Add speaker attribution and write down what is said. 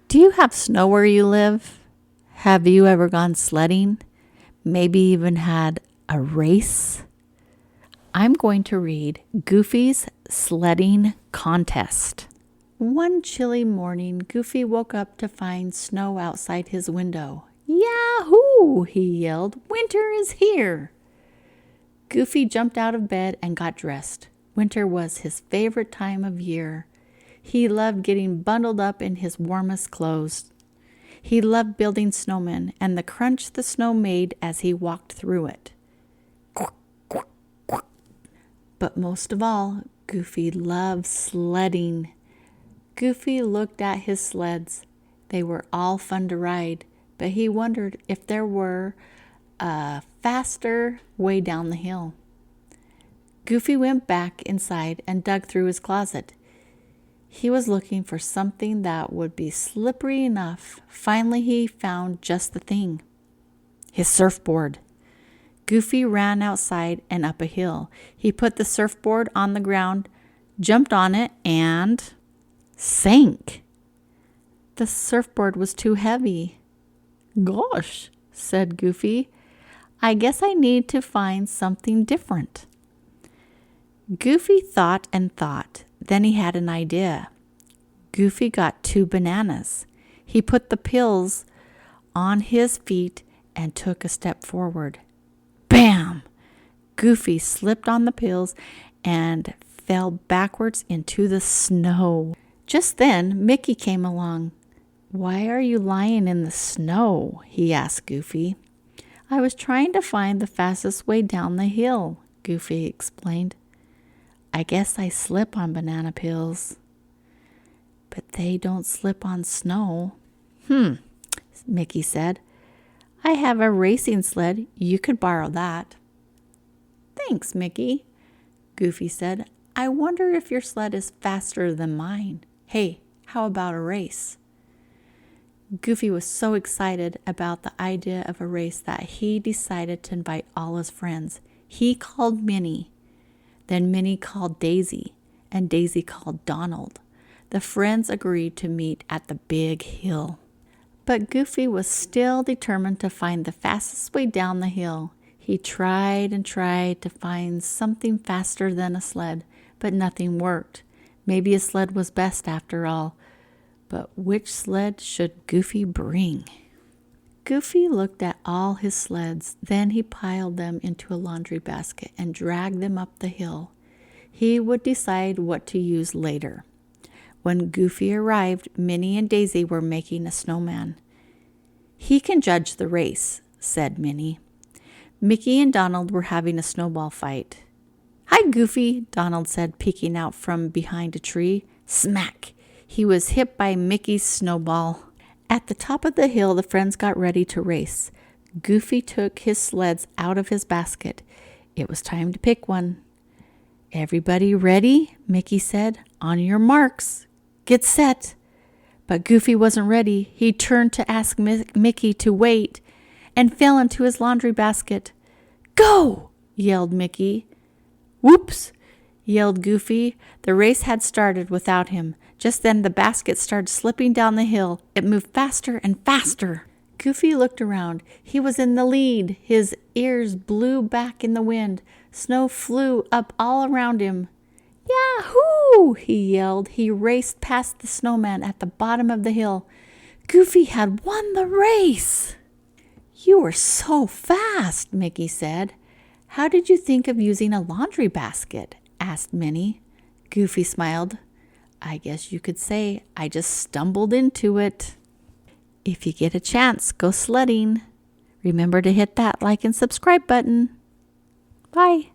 Speaker 1: Do you have snow where you live? Have you ever gone sledding? Maybe even had a race? I'm going to read Goofy's Sledding Contest. One chilly morning, Goofy woke up to find snow outside his window. Yahoo! He yelled. Winter is here! Goofy jumped out of bed and got dressed. Winter was his favorite time of year. He loved getting bundled up in his warmest clothes. He loved building snowmen and the crunch the snow made as he walked through it. But most of all, Goofy loved sledding. Goofy looked at his sleds. They were all fun to ride, but he wondered if there were a faster way down the hill. Goofy went back inside and dug through his closet. He was looking for something that would be slippery enough. Finally, he found just the thing. His surfboard. Goofy ran outside and up a hill. He put the surfboard on the ground, jumped on it, and sank. The surfboard was too heavy. Gosh, said Goofy. I guess I need to find something different. Goofy thought and thought. Then he had an idea. Goofy got 2 bananas. He put the pills on his feet and took a step forward. Bam! Goofy slipped on the pills and fell backwards into the snow. Just then, Mickey came along. Why are you lying in the snow? He asked Goofy. I was trying to find the fastest way down the hill, Goofy explained. I guess I slip on banana peels. But they don't slip on snow. Mickey said. I have a racing sled. You could borrow that. Thanks, Mickey, Goofy said. I wonder if your sled is faster than mine. Hey, how about a race? Goofy was so excited about the idea of a race that he decided to invite all his friends. He called Minnie. Then Minnie called Daisy, and Daisy called Donald. The friends agreed to meet at the big hill. But Goofy was still determined to find the fastest way down the hill. He tried and tried to find something faster than a sled, but nothing worked. Maybe a sled was best after all. But which sled should Goofy bring? Goofy looked at all his sleds. Then he piled them into a laundry basket and dragged them up the hill. He would decide what to use later. When Goofy arrived, Minnie and Daisy were making a snowman. He can judge the race, said Minnie. Mickey and Donald were having a snowball fight. Hi, Goofy, Donald said, peeking out from behind a tree. Smack! He was hit by Mickey's snowball. At the top of the hill, the friends got ready to race. Goofy took his sleds out of his basket. It was time to pick one. Everybody ready? Mickey said. On your marks. Get set. But Goofy wasn't ready. He turned to ask Mickey to wait and fell into his laundry basket. Go! Yelled Mickey. Whoops! Yelled Goofy. The race had started without him. Just then the basket started slipping down the hill. It moved faster and faster. Goofy looked around. He was in the lead. His ears blew back in the wind. Snow flew up all around him. Yahoo! He yelled. He raced past the snowman at the bottom of the hill. Goofy had won the race. You were so fast, Mickey said. How did you think of using a laundry basket? Asked Minnie. Goofy smiled. I guess you could say I just stumbled into it. If you get a chance, go sledding. Remember to hit that like and subscribe button. Bye.